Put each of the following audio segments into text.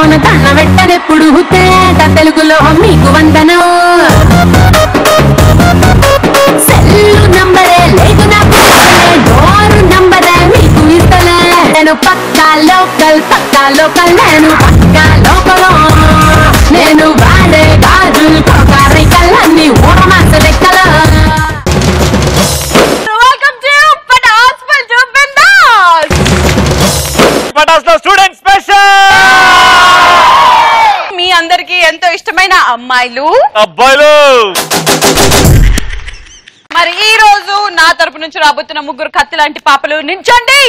లోన కన్న పెట్టదెప్పుడు తేట తెలుగులో మీకు వందనం సెల్లు నంబరే లేదు నాకు డోరు నంబరే మీకు ఇస్తలే నేను పక్కా లోకల్ నేను పక్కా లోకల్ నేను వాడే గాజులు కోకారికల్లన్నీ ఊరమాస లెక్కల స్టూడెంట్ స్పెషల్ మీ అందరికి ఎంతో ఇష్టమైన అమ్మాయిలు అబ్బాయిలు మరి ఈ రోజు నా తరపు నుంచి రాబోతున్న ముగ్గురు కత్తి లాంటి పాపలు నించండి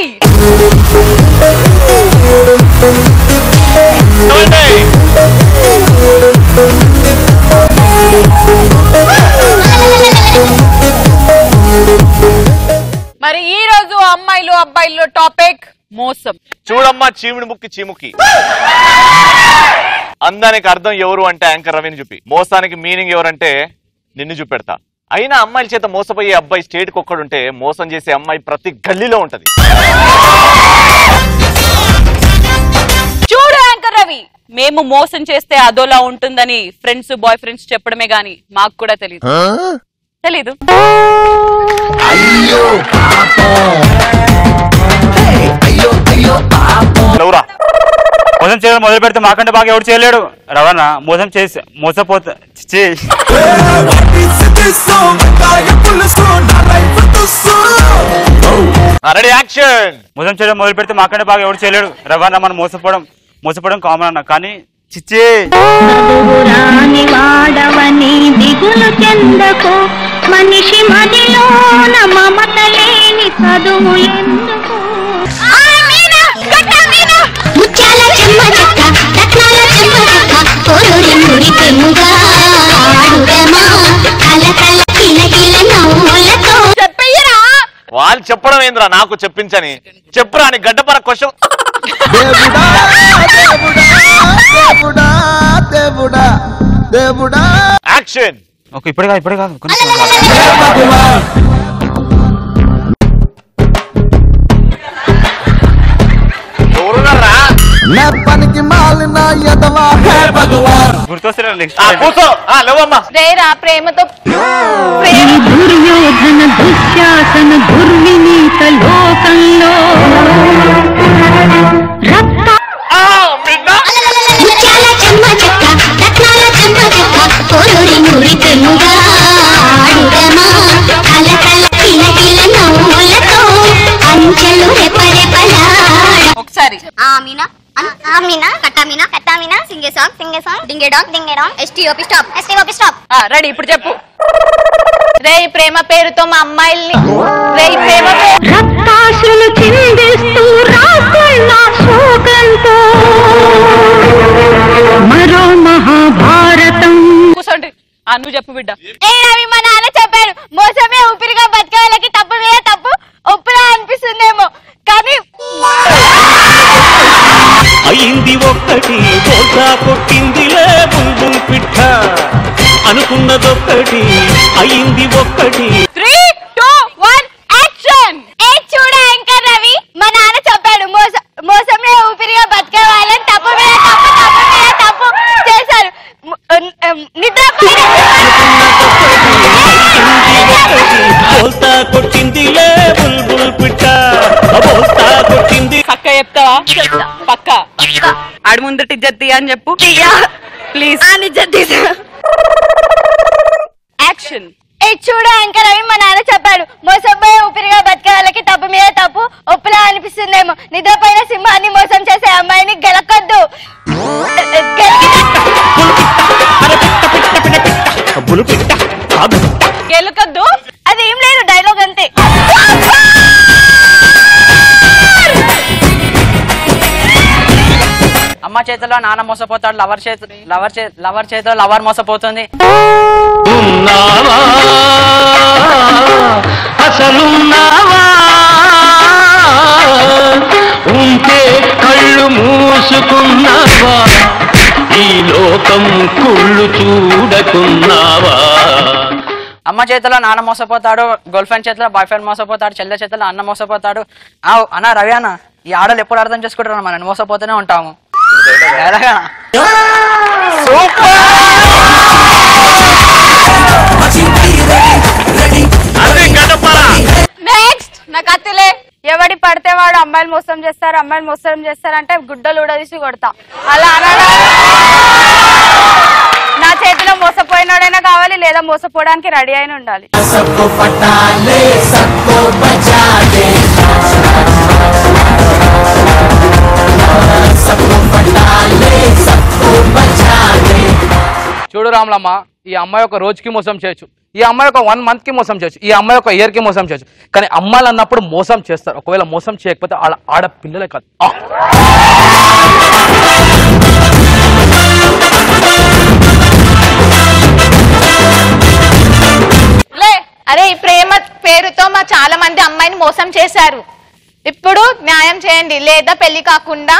మరి ఈ రోజు అమ్మాయిలు అబ్బాయిలు టాపిక్ మోసం చూడమ్మా చీముడి ముక్కి చీముకి అందానికి అర్థం ఎవరు అంటే యాంకర్ రవిని చూపి మోసానికి మీనింగ్ ఎవరంటే నిన్ను చూపెడతా అయినా అమ్మాయిల చేత మోసపోయే అబ్బాయి స్టేట్ కి ఒక్కడుంటే మోసం చేసే అమ్మాయి ప్రతి గల్లీలో ఉంటది చూడు యాంకర్ రవి మేము మోసం చేస్తే అదోలా ఉంటుందని ఫ్రెండ్స్ బాయ్ ఫ్రెండ్స్ చెప్పడమే గాని మాకు కూడా తెలీదు మోసం చేయడం మొదలు పెడితే మాకంటే బాగా ఎవరు చేయలేడు రవణ మోసం చేసి మోసపోతా మోసం చేయడం మొదలు పెడితే మాకంటే బాగా ఎవరు చేయలేడు రవణ మనం మోసపోవడం కామన్ అన్న కానీ చిచ్చే వాడవని దిగులు చెందకు మనిషి మదిలోన మమత లేని చదువు ఎందుకు వాళ్ళు చెప్పడం ఏంద్రా నాకు చెప్పించని చెప్పురా అని గడ్డపర క్వశ్చన్ యాక్షన్ ఓకే ఇప్పుడే కాదు ప్రేమతో దుర్యోధన దుశ్శాసన దుర్వినీత లోకంలో ఒకసారి రెడీ ఇప్పుడు చెప్పు రే ప్రేమ పేరుతో మా అమ్మాయిల్ని రే ప్రేమ రక్తాశలు చిందిస్తూ రాకున్న శోకంతో మరో మహాభారతం కూర్చోండి నువ్వు చెప్పు బిడ్డ మా నాన్న చెప్పాడు మోసమే ఊపిరిగా బతికే వాళ్ళకి తప్పు మీద తప్పు ఒప్పులా అనిపిస్తుందేమో కానీ అయింది ఒక్కటి బోసా కొట్టిందిలే బుల్బుల్ పిట్ట అనుకున్నదొక్కటి అయింది ఒక్కటి 3, 2, 1 యాక్షన్ చూడ యాంకర్ రవి మా నాన్న చెప్పాడు మోసంలో ఊపిరిగా బతికే వాళ్ళని తప్పు మీద తప్పు చేశారు బోల్తా కొట్టిందిలే బుల్బుల్ పిట్ట బోల్తా కొట్టింది పక్క చెప్తావా పక్క ఆడి ముందటి ఇజ్జత్ అని చెప్పు ప్లీజ్ యాక్షన్ చూడ యాంకర్ రవి మా నాన్న చెప్పాడు మోసపోయే ఊపిరిగా బతికే వాళ్ళకి తప్పు మీద తప్పు ఒప్పులా అనిపిస్తుందేమో నిద్రపోయిన సింహాన్ని మోసం చేసే అమ్మాయిని గెలకొద్దు గెలకొద్దు అదేం లేదు డైలాగ్ అంతే అమ్మ చేతిలో నాన్న మోసపోతాడు లవర్ చేతిలో లవర్ మోసపోతుంది అసలున్నావా ఉంటే కళ్ళు మూసుకున్నావా ఈ లోకం కుళ్ళు చూడకున్నావా అమ్మ చేతిలో నాన్న మోసపోతాడు గర్ల్ ఫ్రెండ్ చేతిలో బాయ్ ఫ్రెండ్ మోసపోతాడు చెల్లె చేతిలో అన్న మోసపోతాడు అన్న రవి అన్న ఈ ఆడలు ఎప్పుడు అర్థం చేసుకుంటారు మనం మోసపోతూనే ఉంటాము నెక్స్ట్ నాకు అత్తిలే ఎవడి పడితే వాడు అమ్మాయిలు మోసం చేస్తారు అమ్మాయిలు మోసం చేస్తారంటే గుడ్డలు ఉడదీసి కొడతా అలా అనగా నా చేతిలో మోసపోయినాడైనా కావాలి లేదా మోసపోవడానికి రెడీ అయిన ఉండాలి. చూడు రాములమ్మ, ఈ అమ్మాయి ఒక రోజుకి మోసం చేయొచ్చు, ఈ అమ్మాయి ఒక 1 month కి మోసం చేయొచ్చు, ఈ అమ్మాయి ఒక year కి మోసం చేయొచ్చు, కానీ అమ్మాయిలు అన్నప్పుడు మోసం చేస్తారు. ఒకవేళ మోసం చేయకపోతే ఆడపిల్లలే కాదు. అరే ఈ ప్రేమ పేరుతో మా చాలా మంది అమ్మాయిని మోసం చేశారు. ఇప్పుడు న్యాయం చేయండి లేదా పెళ్లి కాకుండా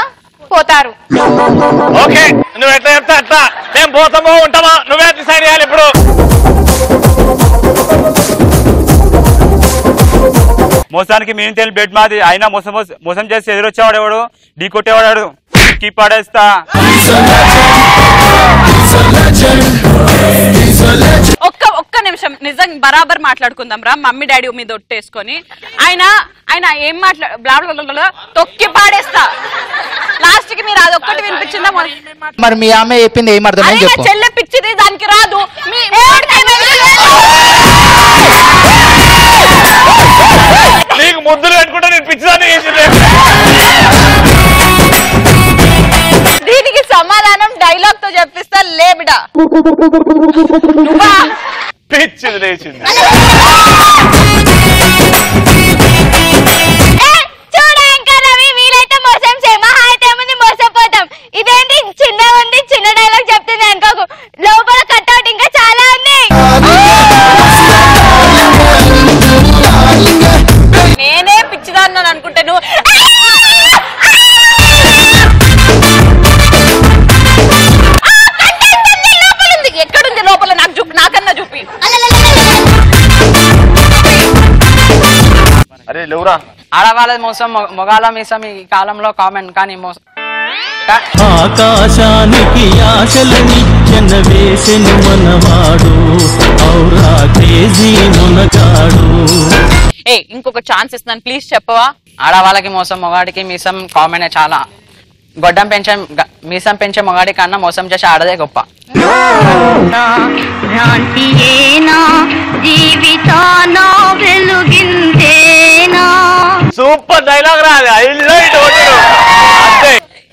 పోతారు. ఓకే, నువ్వు ఎట్లా చెప్తా అట్లా మేము పోతామో ఉంటామో నువ్వే డిసైడ్ చేయాలి. ఇప్పుడు మోసానికి మేము తెలియని బెడ్ మాది, అయినా మోసం చేసి ఎదురొచ్చేవాడు ఎవడు, ఢీ కొట్టేవాడు కీ పడేస్తా. ఒక్క నిమిషం నిజం బరాబర్ మాట్లాడుకుందాం రా. మమ్మీ డాడీ మీద ఒట్టేసుకొని ఆయన ఏం తొక్కి పాడేస్తా. లాస్ట్ కి మీరు అదొక్కటి వినిపించిందా? మరి మీ ఆమె చెప్పింది ఏం అర్థం చెప్పు. చెల్లె పిచ్చిది, దానికి రాదు. నీకు ముద్దులు పెట్టుకుంటే నేను పిచ్చిదాన్ని చేసింది. దీనికి సమాధానం డైలాగ్ తో చెప్పిస్తా లేబిడా. పిచ్చిది లేచింది. చూడ ఇంకా రవి, వీలైతే మోసం చేయి, మహా అయితే ఏముంది మోసపోతాం. ఇదేంటి చిన్న ఉంది, చిన్న డైలాగ్ చెప్తుంది అనుకోకు, లోపల కట్అవుట్ ఇంకా చాలా ఉంది. నేనే పిచ్చిదాన్ని అనుకుంటే నువ్వు ఎక్కడుంది లోపల నాకు చూపి, నాకన్నా చూపి. అరే లేవురా. ఆడవాళ్ళ మోసం మొగాల మీసం ఈ కాలంలో కామన్, కానీ మోసం ఆకాశానికి ఆశలనిచ్చన వేసెను మనవాడు ఔరా క్రేజీ మునగాడు. ఇంకొక ఛాన్స్ ఇస్తున్నాను, ప్లీజ్ చెప్పవా? ఆడవాళ్ళకి మోసం మొగాడికి మీసం కామనే. చాలా గొడ్డం పెంచే మీసం పెంచే మొగాడి కన్నా మోసం చేసి ఆడదే గొప్ప. సూపర్ డైలాగ్ రాదు.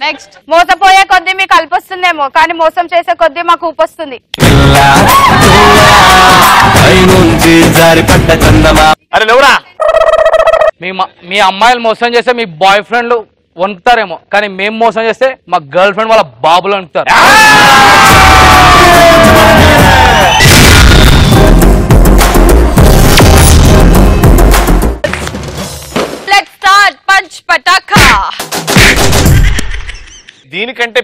నెక్స్ట్, మోసపోయే కొద్దీ మీకు కల్పొస్తుందేమో, కానీ మోసం చేసే కొద్దీ మాకు ఊపొస్తుంది. అరే లేవురా. మీ అమ్మాయిలు మోసం చేస్తే మీ బాయ్ ఫ్రెండ్లు వణుకుతారేమో, కానీ మేము మోసం చేస్తే మా గర్ల్ ఫ్రెండ్ వాళ్ళ బాబులు వణుకుతారు. లెట్స్ స్టార్ట్ పంచ్ పటాకా. దీనికంటే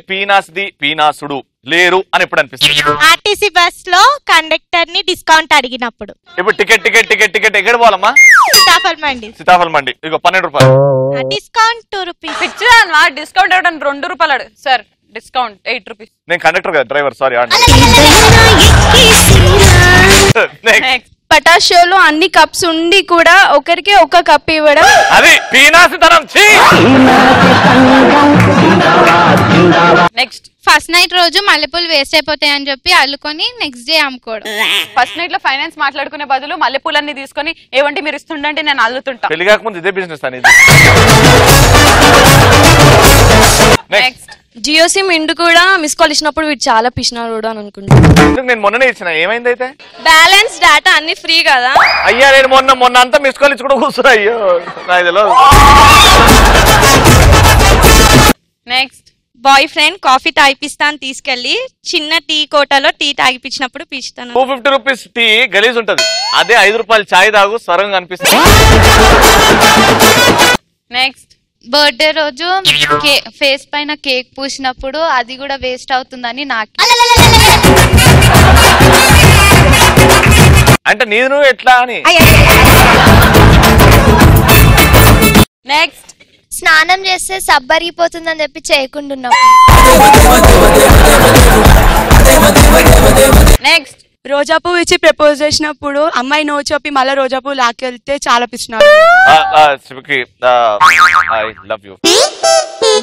పీనాసుడు లేరు అని ఎప్పుడు అనిపిస్తుంది? ఆర్టీసీ బస్ లో కండక్టర్ ని డిస్కౌంట్ అడిగినప్పుడు. ఇప్పుడు టికెట్ ఎక్కడ పోవాలమ్మా? సీతాఫల్ మండి. ఇగో 12 రూపాయలు డిస్కౌంట్ 2 రూపీస్. పిచ్చిదాన్వా? డిస్కౌంట్ ఇవ్వడం 2 రూపాయలు సార్, డిస్కౌంట్ 8 రూపీస్. నేను కండక్టర్ కదా, డ్రైవర్. సారీ. పటాషోలో అన్ని కప్స్ ఉండి కూడా ఒకరికి ఒక కప్ ఇవ్వడం, అది పీనాసితనం. నెక్స్ట్, ఫస్ట్ నైట్ రోజు మల్లెపూలు వేస్ట్ అయిపోతాయి అని చెప్పి అల్లుకొని నెక్స్ట్ డే అమ్ముకోవడం. ఫస్ట్ నైట్ లో ఫైనాన్స్ మాట్లాడుకునే బదులు మల్లెపూలన్నీ తీసుకొని ఏవంటి మీరు ఇస్తుండంటే నేను అల్లుతుంటా. పెళ్లి కాకముందు ఇదే బిజినెస్ అనేది. నెక్స్ట్, జియో సిమ్ ఇండు కూడా మిస్ కాల్ ఇచ్చినప్పుడు వీడు చాలా పిచ్చినాడు అని అనుకుంటాను. నేను మొన్ననే ఇచ్చిన. ఏమైంది అయితే? బ్యాలెన్స్ డేటా అన్ని ఫ్రీ కదా. అయ్యా నేను మొన్న అంతా మిస్ కాల్ ఇచ్చి కూడా కూర్చున్నా. అయ్యో నాకు తెలియదు. నెక్స్ట్, బాయ్ ఫ్రెండ్ కాఫీ తాగిపిస్తాను తీసుకెళ్లి చిన్న టీ కోటలో టీ తాగిపించినప్పుడు పీచుతాను. 250 రూపీస్ టీ గలీజ్ ఉంటది, అదే 5 రూపాయలు చాయ్ తాగు స్వరంగా అనిపిస్తుంది. నెక్స్ట్, బర్త్డే రోజు ఫేస్ పైన కేక్ పూసినప్పుడు అది కూడా వేస్ట్ అవుతుందని నాకు. అంటే నీది నువ్వు ఎట్లా అని. నెక్స్ట్, స్నానం చేస్తే సబ్బరిగిపోతుందని చెప్పి చేయకుండా. నెక్స్ట్ రోజా పువ్వు ఇచ్చి ప్రపోజ్ చేసినప్పుడు అమ్మాయి నో చెప్పి మళ్ళీ రోజా పువ్వు లాక్కెళ్తే చాలా పిచ్చినాడు. I love you.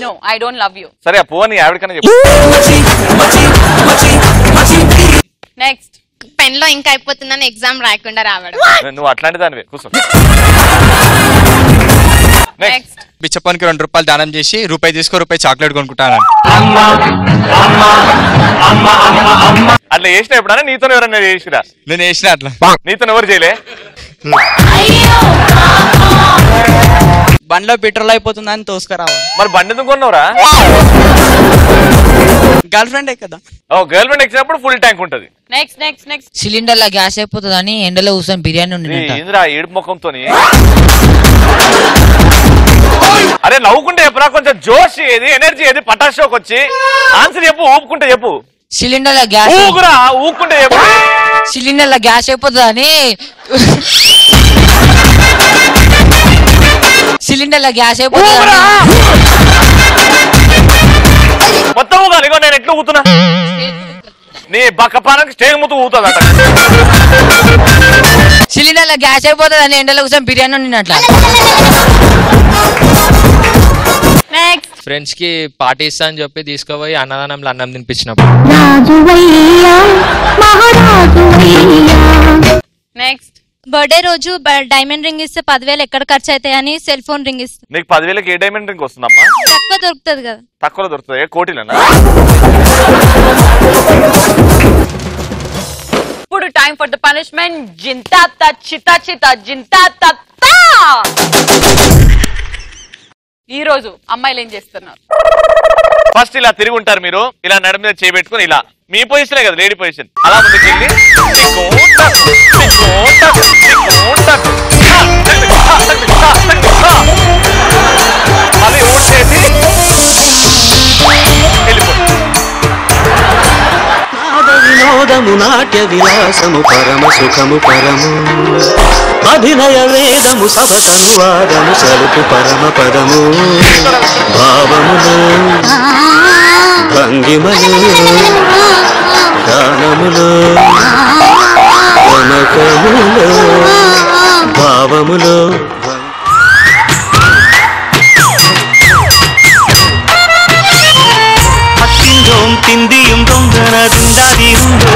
No I don't love you. సరే ఆ పువ్వు ఆవిడకన్నా చెప్పు. నెక్స్ట్ పెన్ లో ఇంకా అయిపోతుందని ఎగ్జామ్ రాయకుండా రావడం. నువ్వు అట్లాంటి దానివే కూర్చో. నెక్స్ట్ బిచ్చప్పనికి 2 రూపాయలు దానం చేసి రూపాయి తీసుకో రూపాయి చాక్లెట్ కొనుక్కుంటాను. అట్లా చేసిన ఎప్పుడన్నా నీతో ఎవరన్నా చేసిరా? నేను చేసిన అట్లా. నీతో ఎవరు చేయలే? బండిలో పెట్రోల్ అయిపోతుందని తోసుకురావు. మరి బండి ఎందుకు కొన్నావురా? గర్ల్ ఫ్రెండ్ కదా. ఓ గర్ల్ ఫ్రెండ్ ఎక్కినప్పుడు ఫుల్ ట్యాంక్ ఉంటది. నెక్స్ట్ నెక్స్ట్ నెక్స్ట్ సిలిండర్ లా గ్యాస్ అయిపోతుందని ఎండలో కూర్చొని బిర్యానీ ఏంద్రా ఏడు ముఖంతోని? అరే నవ్వుకుంటే ఎప్పుడా కొంచెం జోష్ ఏది ఎనర్జీ ఏది పటాషోకి వచ్చి ఆన్సర్ చెప్పు. ఊపుకుంటే చెప్పు. సిలిండర్ లా గ్యాస్ ఊగురా ఊపుకుంటే చెప్పు. సిలిండర్ లా గ్యాస్ అయిపోతుందని సిలిండర్ లా గ్యాస్ అయిపోతుందని మొత్తం ఊగాలి. నేను ఎట్లా ఊతున్నా? నీ బక్కపానికి స్టేజ్ ముత్తు ఊతుంది అట. సిలిండర్ లా గ్యాస్ అయిపోతుందని ఎండలో కూర్చొని బిర్యానీ వండినట్లా. ఫ్రెండ్స్ కి పార్టీ ఇస్తా అని చెప్పి తీసుకుపోయి అన్నదానంలో అన్నం తినిపించినప్పుడు. నెక్స్ట్ బర్త్డే రోజు డైమండ్ రింగ్ ఇస్తే 10,000 ఎక్కడ ఖర్చు అవుతాయని సెల్ ఫోన్ రింగ్ ఇస్తే. నీకు 10,000కి ఏ డైమండ్ రింగ్ వస్తుందమ్మా? తక్కువ దొరుకుతుంది కదా. తక్కువలో దొరుకుతుంది. కోటిలనా? ఇప్పుడు టైం ఫర్ ద పనిష్మెంట్. జింతా చితా చితా జింతా తత్తా. ఈ రోజు అమ్మాయిలు ఏం చేస్తున్నారు? ఫస్ట్ ఇలా తిరిగి ఉంటారు మీరు. ఇలా నడు మీద చేయబెట్టుకుని ఇలా మీ పొజిషనే కదా లేడీ పొజిషన్. అలా ముందుకు వెళ్ళి మళ్ళీ ఊడ్చేసి వెళ్ళిపోండి. వినోదము నాట్య విలాసము పరమ సుఖము పరము అభినయ వేదము సభసనువాదము సలుపు పరమ పదము భావములు భంగిమలు గానములు గణకములు భావములు అత్తిందోం తిందియం తొందరదిందాదిరుందో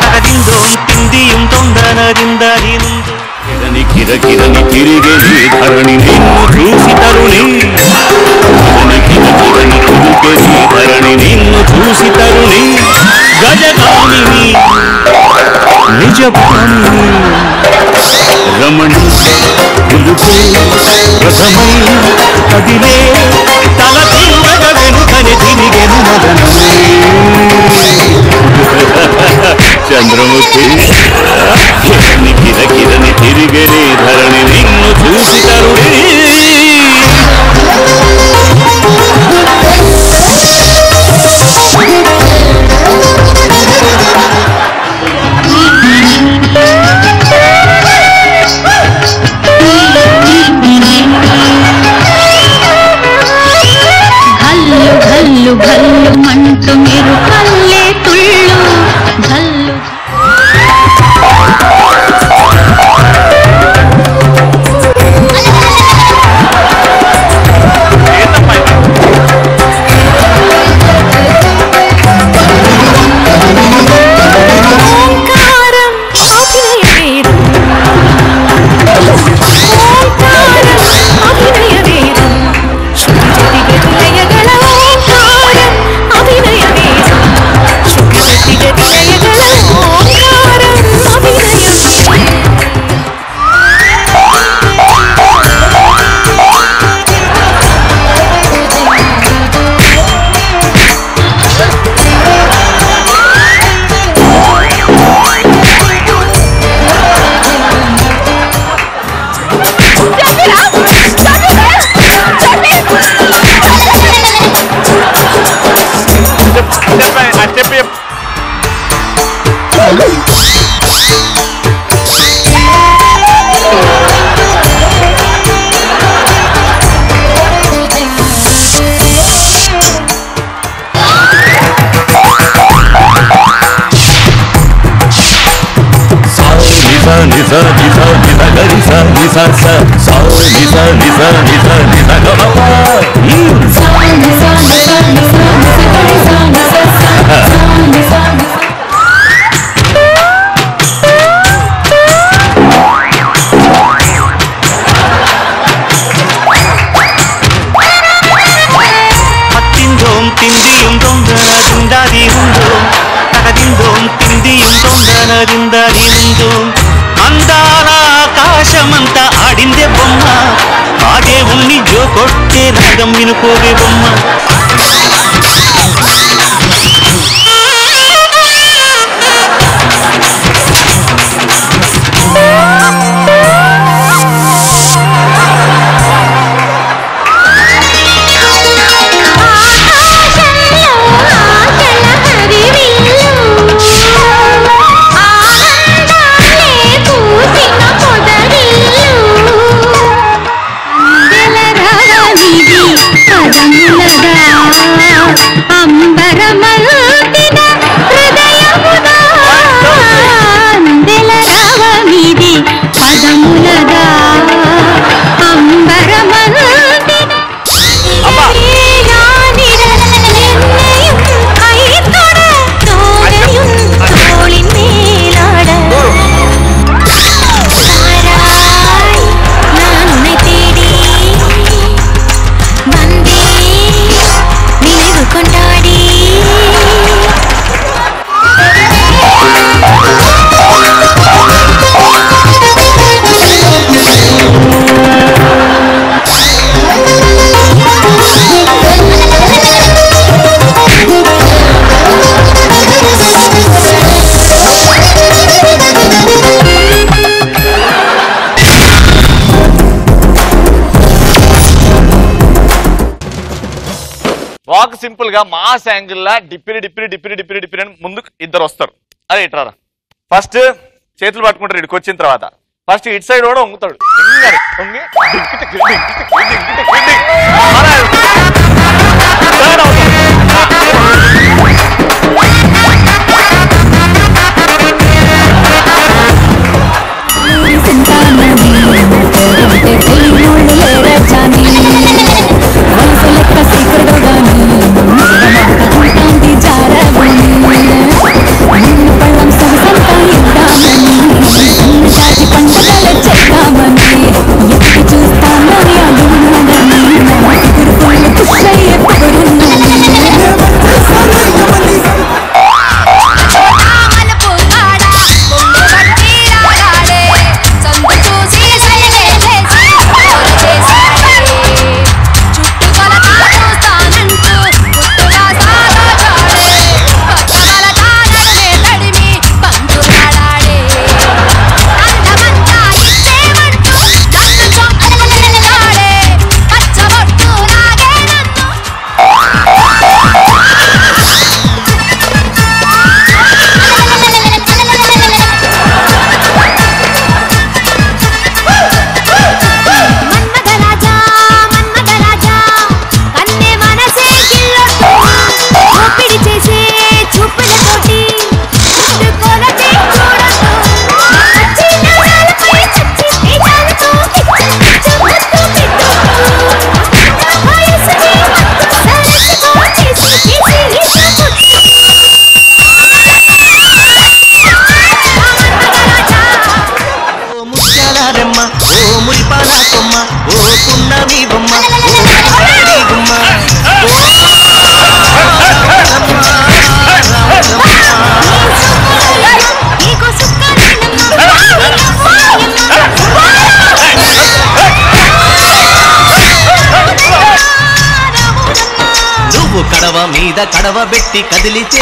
తగదిందోం తిందియం తొందరదిందాదిరుందో కిరణి కిరకిరని తిరిగే ధరణి నిన్ను చూసి తరుణి కిరకిరని తిరిగే ధరణి నిన్ను చూసి తరుణి గజగామిని నిజపామిని రమణి గురుపే రథమై కదిలే తల తిరుగ వెనుకని తిరిగెను మదనమే చంద్రముఖి కిరణి కిరకిరని తిరిగెని ధరణి నిన్ను చూసి తరుణి ఘల్లు ఘల్లు మంటూ మీరు కల్లే తుళ్ళు ఘల్లు అందాల ఆకాశమంతా ఆడిందే బొమ్మ ఆ దేవుణ్ణి జో కొట్టే రాగం వినుకోవే బొమ్మ వాక్ సింపుల్ గా మాస్ యాంగిల్ లా డిప్పిరి డిప్పిరి డిప్పిరి డిప్పిరి డిప్పిరి అని ముందుకు ఇద్దరు వస్తారు. అరే ఇట్రారా ఫస్ట్ చేతులు పట్టుకుంటారు. ఇక్కడికి వచ్చిన తర్వాత ఫస్ట్ ఇటు సైడ్ కూడా వంగుతాడు. వంగి కడవ మీద కడవ పెట్టి కదిలితే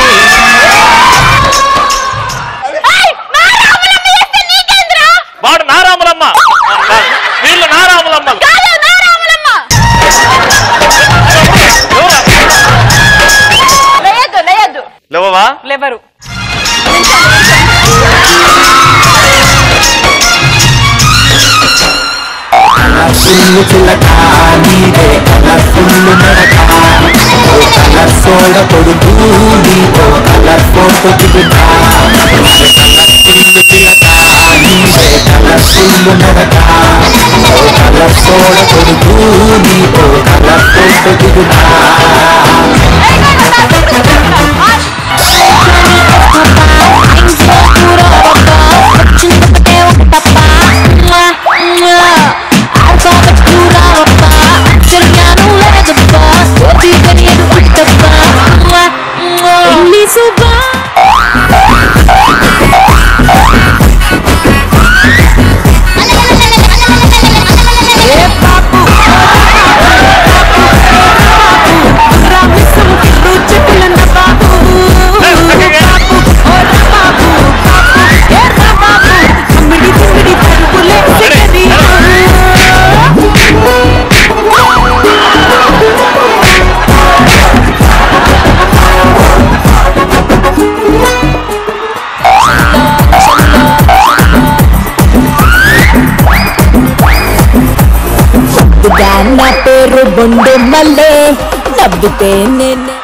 వాడు నారాములమ్మ వీళ్ళు నారాములమ్మ లేవవా లేవరు కలర్ఫుల్ చిలక నీదే కలర్ఫుల్ నడక కలర్ సోడ కొడుకు నీతో కలర్ ఫోటో దిగుతా కలర్ఫుల్ చిలక నీదే కలర్ఫుల్ నడక కలర్ సోడ కొడుకు నీతో కలర్ ఫోటో దిగుతా నా పేరు బొండు మల్లే నవ్వితే నేనే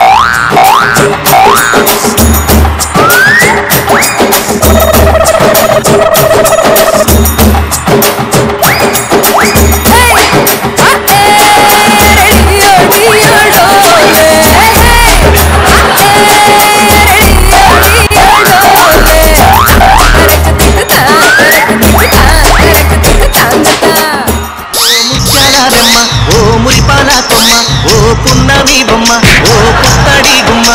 పున్నమి బొమ్మ ఓ పుత్తడి గుమ్మ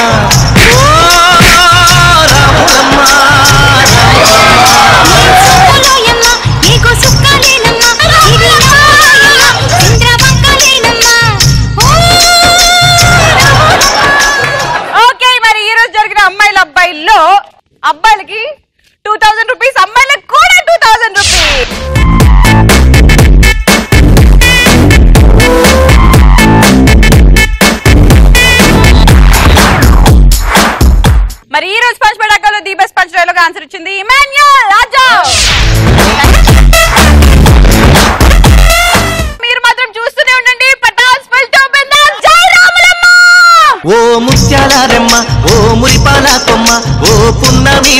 ఓకే మరి ఈ రోజు జరిగిన అమ్మాయిల అబ్బాయిల్లో అబ్బాయిలకి 2000 రూపీస్ అమ్మాయిలకు కూడా 2000 రూపీస్ మరి ఈ రోజు పంచ్ పడాకలో the best punch dialogue answer ఇచ్చింది ఇమాన్యుయల్ రాజా. మీరు మాత్రం చూస్తూనే ఉండండి పటాస్ ఫిల్ టు బిందాస్. జై రాములమ్మ. ఓ ముత్యాల రెమ్మ ఓ మురిపాల కొమ్మ ఓ పున్నమి